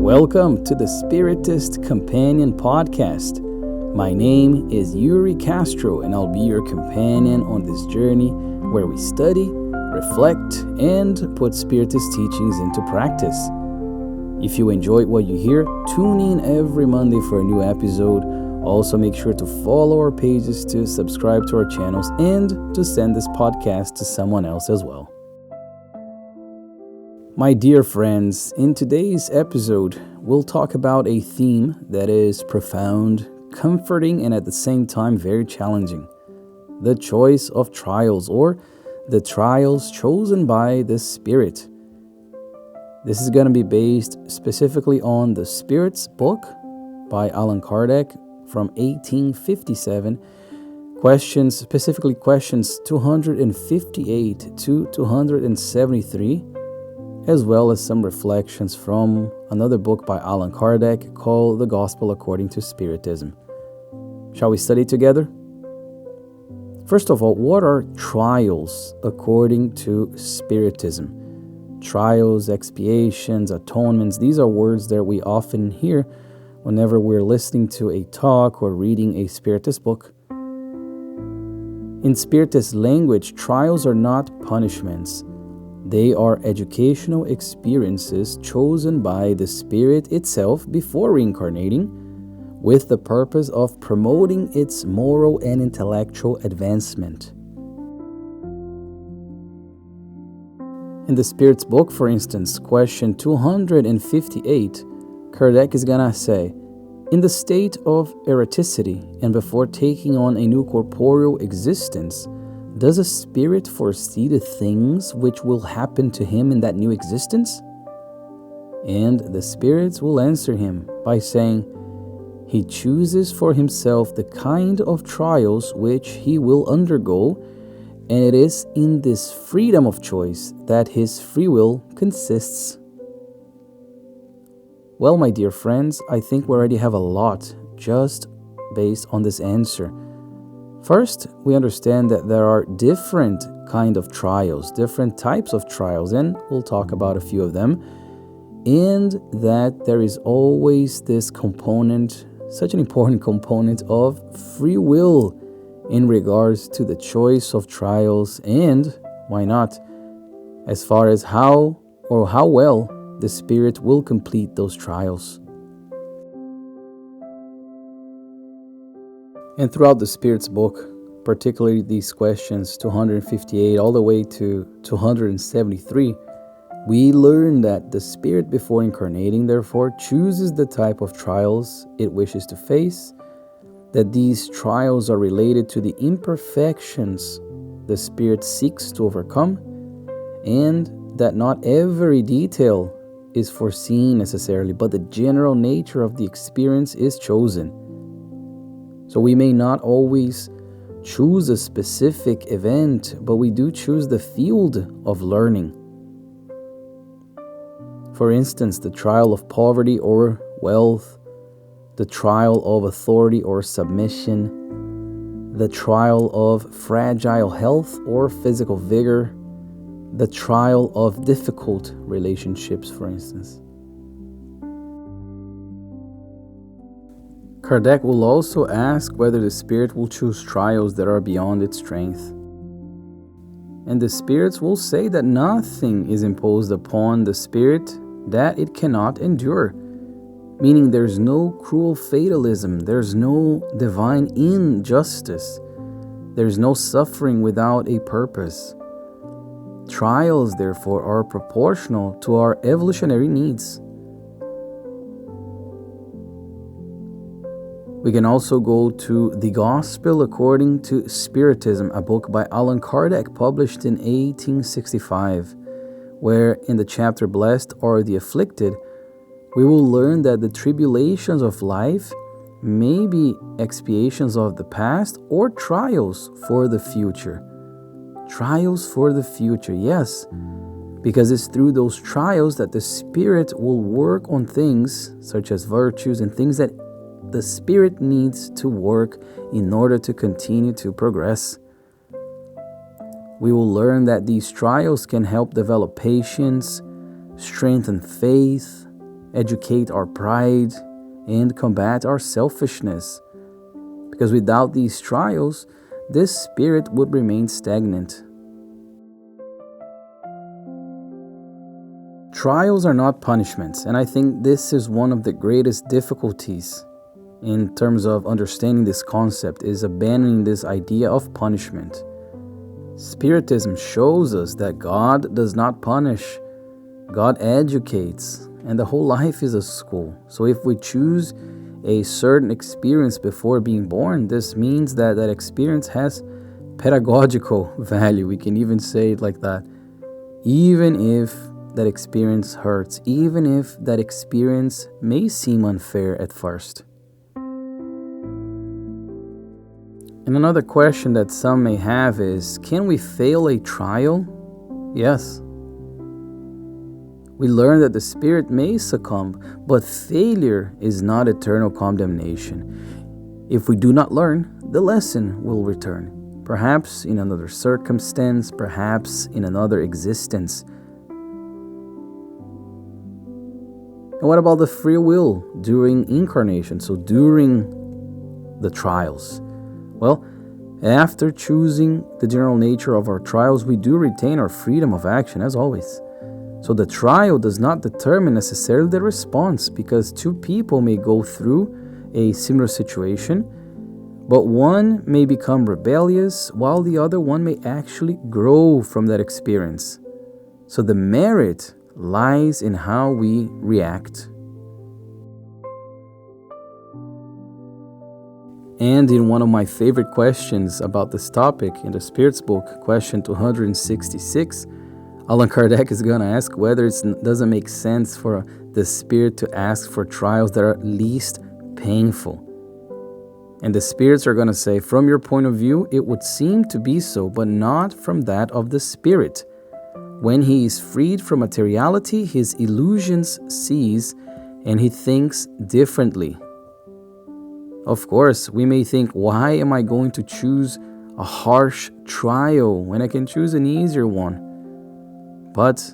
Welcome to the Spiritist Companion podcast. My name is Yuri Castro, and I'll be your companion on this journey where we study, reflect, and put Spiritist teachings into practice. If you enjoyed what you hear, tune in every Monday for a new episode. Also, make sure to follow our pages, to subscribe to our channels, and to send this podcast to someone else as well. My dear friends, in today's episode, we'll talk about a theme that is profound, comforting, and at the same time very challenging. The choice of trials, or the trials chosen by the Spirit. This is going to be based specifically on the Spirit's book by Allan Kardec from 1857. Specifically questions 258 to 273. As well as some reflections from another book by Allan Kardec called The Gospel According to Spiritism. Shall we study together? First of all, what are trials according to Spiritism? Trials, expiations, atonements, these are words that we often hear whenever we're listening to a talk or reading a Spiritist book. In Spiritist language, trials are not punishments. They are educational experiences chosen by the Spirit itself before reincarnating, with the purpose of promoting its moral and intellectual advancement. In the Spirit's book, for instance, question 258, Kardec is gonna say, in the state of eroticity and before taking on a new corporeal existence, does a spirit foresee the things which will happen to him in that new existence? And the spirits will answer him by saying, he chooses for himself the kind of trials which he will undergo, and it is in this freedom of choice that his free will consists. Well, my dear friends, I think we already have a lot just based on this answer. First, we understand that there are different kind of trials, different types of trials, and we'll talk about a few of them, and that there is always this component, such an important component of free will in regards to the choice of trials, and why not, as far as how well the Spirit will complete those trials. And throughout the Spirit's book, particularly these questions 258 all the way to 273, we learn that the Spirit before incarnating, therefore, chooses the type of trials it wishes to face, that these trials are related to the imperfections the Spirit seeks to overcome, and that not every detail is foreseen necessarily, but the general nature of the experience is chosen. So we may not always choose a specific event, but we do choose the field of learning. For instance, the trial of poverty or wealth, the trial of authority or submission, the trial of fragile health or physical vigor, the trial of difficult relationships, for instance. Kardec will also ask whether the Spirit will choose trials that are beyond its strength. And the spirits will say that nothing is imposed upon the Spirit that it cannot endure, meaning there's no cruel fatalism, there's no divine injustice, there's no suffering without a purpose. Trials, therefore, are proportional to our evolutionary needs. We can also go to The Gospel According to Spiritism, a book by Allan Kardec published in 1865, where in the chapter Blessed Are the Afflicted, we will learn that the tribulations of life may be expiations of the past or trials for the future. Trials for the future, yes, because it's through those trials that the Spirit will work on things such as virtues and things that the Spirit needs to work in order to continue to progress. We will learn that these trials can help develop patience, strengthen faith, educate our pride, and combat our selfishness. Because without these trials, this spirit would remain stagnant. Trials are not punishments, and I think this is one of the greatest difficulties in terms of understanding this concept, is abandoning this idea of punishment. Spiritism shows us that God does not punish, God educates, and the whole life is a school. So if we choose a certain experience before being born, this means that that experience has pedagogical value. We can even say it like that. Even if that experience hurts, even if that experience may seem unfair at first. And another question that some may have is, can we fail a trial? Yes. We learn that the spirit may succumb, but failure is not eternal condemnation. If we do not learn, the lesson will return. Perhaps in another circumstance, perhaps in another existence. And what about the free will during incarnation, so during the trials? Well, after choosing the general nature of our trials, we do retain our freedom of action, as always. So the trial does not determine necessarily the response, because two people may go through a similar situation, but one may become rebellious while the other one may actually grow from that experience. So the merit lies in how we react. And in one of my favorite questions about this topic in the Spirit's book, question 266, Allan Kardec is going to ask whether it doesn't make sense for the Spirit to ask for trials that are least painful. And the spirits are going to say, from your point of view, it would seem to be so, but not from that of the Spirit. When he is freed from materiality, his illusions cease, and he thinks differently. Of course, we may think, why am I going to choose a harsh trial when I can choose an easier one? But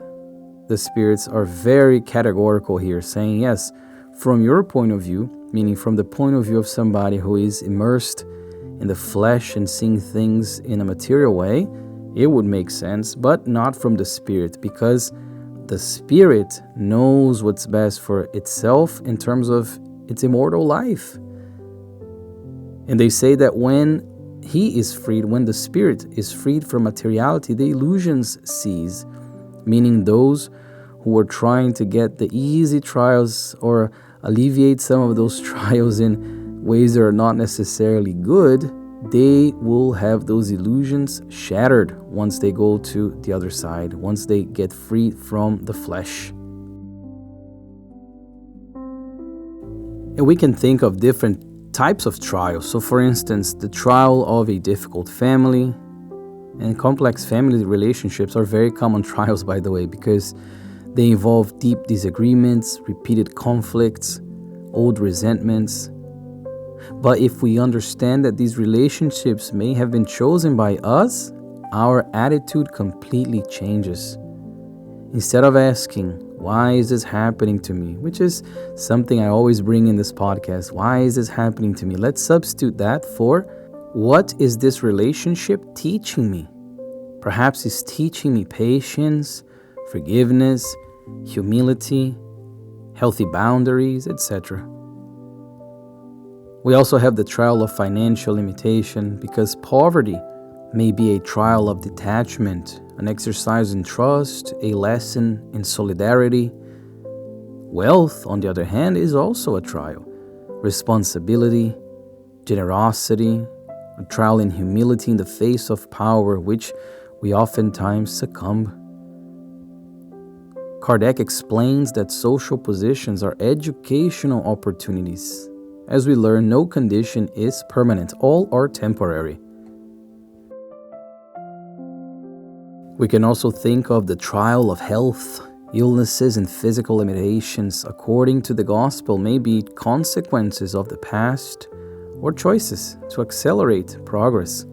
the spirits are very categorical here, saying, yes, from your point of view, meaning from the point of view of somebody who is immersed in the flesh and seeing things in a material way, it would make sense, but not from the spirit, because the spirit knows what's best for itself in terms of its immortal life. And they say that when he is freed, when the spirit is freed from materiality, the illusions cease, meaning those who were trying to get the easy trials or alleviate some of those trials in ways that are not necessarily good, they will have those illusions shattered once they go to the other side, once they get free from the flesh. And we can think of different types of trials. So for instance, the trial of a difficult family, and complex family relationships are very common trials, by the way, because they involve deep disagreements, repeated conflicts, old resentments. But if we understand that these relationships may have been chosen by us, our attitude completely changes. Instead of asking, why is this happening to me? Which is something I always bring in this podcast. Why is this happening to me? Let's substitute that for, what is this relationship teaching me? Perhaps it's teaching me patience, forgiveness, humility, healthy boundaries, etc. We also have the trial of financial limitation, because poverty may be a trial of detachment, an exercise in trust, a lesson in solidarity. Wealth, on the other hand, is also a trial. Responsibility, generosity, a trial in humility in the face of power, which we oftentimes succumb. Kardec explains that social positions are educational opportunities. As we learn, no condition is permanent, all are temporary. We can also think of the trial of health. Illnesses and physical limitations, according to the gospel, may be consequences of the past or choices to accelerate progress.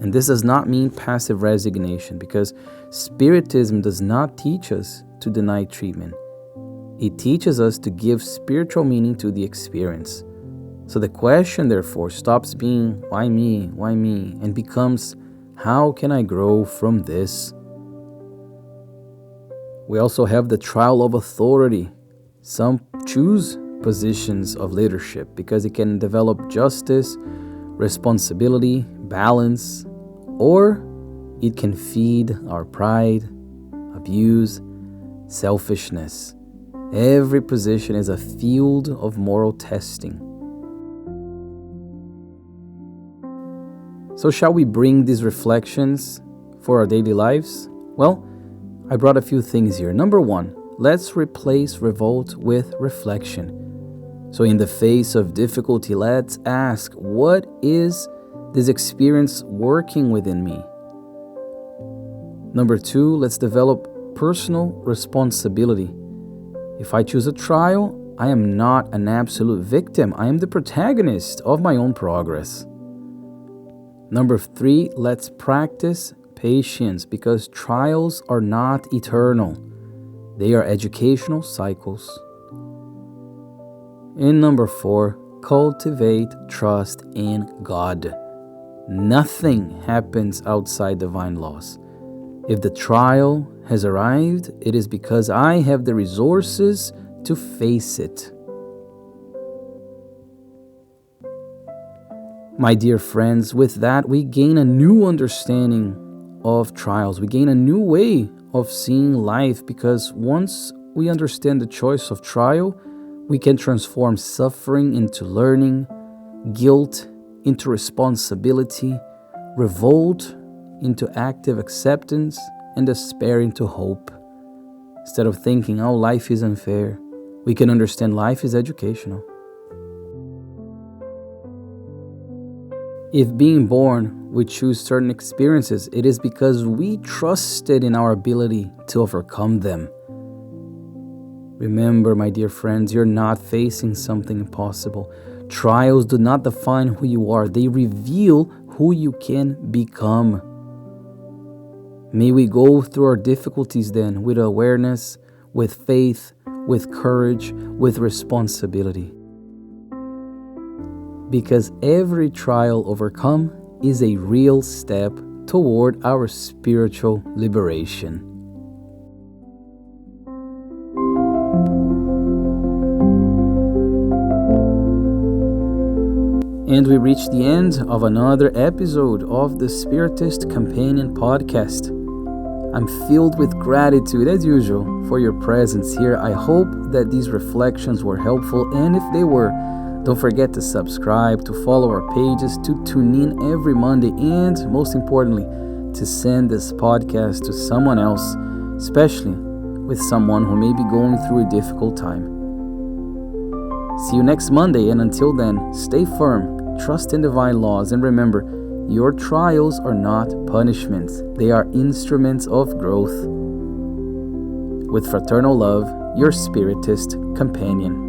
And this does not mean passive resignation, because Spiritism does not teach us to deny treatment. It teaches us to give spiritual meaning to the experience. So the question, therefore, stops being, why me, and becomes, how can I grow from this? We also have the trial of authority. Some choose positions of leadership because it can develop justice, responsibility, balance, or it can feed our pride, abuse, selfishness. Every position is a field of moral testing. So shall we bring these reflections for our daily lives? Well, I brought a few things here. Number 1, let's replace revolt with reflection. So in the face of difficulty, let's ask, what is this experience working within me? Number 2, let's develop personal responsibility. If I choose a trial, I am not an absolute victim. I am the protagonist of my own progress. Number 3, let's practice patience because trials are not eternal. They are educational cycles. And number 4, cultivate trust in God. Nothing happens outside divine laws. If the trial has arrived, it is because I have the resources to face it. My dear friends, with that, we gain a new understanding of trials. We gain a new way of seeing life because once we understand the choice of trial, we can transform suffering into learning, guilt into responsibility, revolt into active acceptance, and despair into hope. Instead of thinking, oh, life is unfair, we can understand life is educational. If being born, we choose certain experiences, it is because we trusted in our ability to overcome them. Remember, my dear friends, you're not facing something impossible. Trials do not define who you are. They reveal who you can become. May we go through our difficulties then with awareness, with faith, with courage, with responsibility. Because every trial overcome is a real step toward our spiritual liberation. And we reach the end of another episode of the Spiritist Companion podcast. I'm filled with gratitude, as usual, for your presence here. I hope that these reflections were helpful, and if they were, don't forget to subscribe, to follow our pages, to tune in every Monday, and most importantly, to send this podcast to someone else, especially with someone who may be going through a difficult time. See you next Monday, and until then, stay firm, trust in divine laws, and remember, your trials are not punishments. They are instruments of growth. With fraternal love, your Spiritist Companion.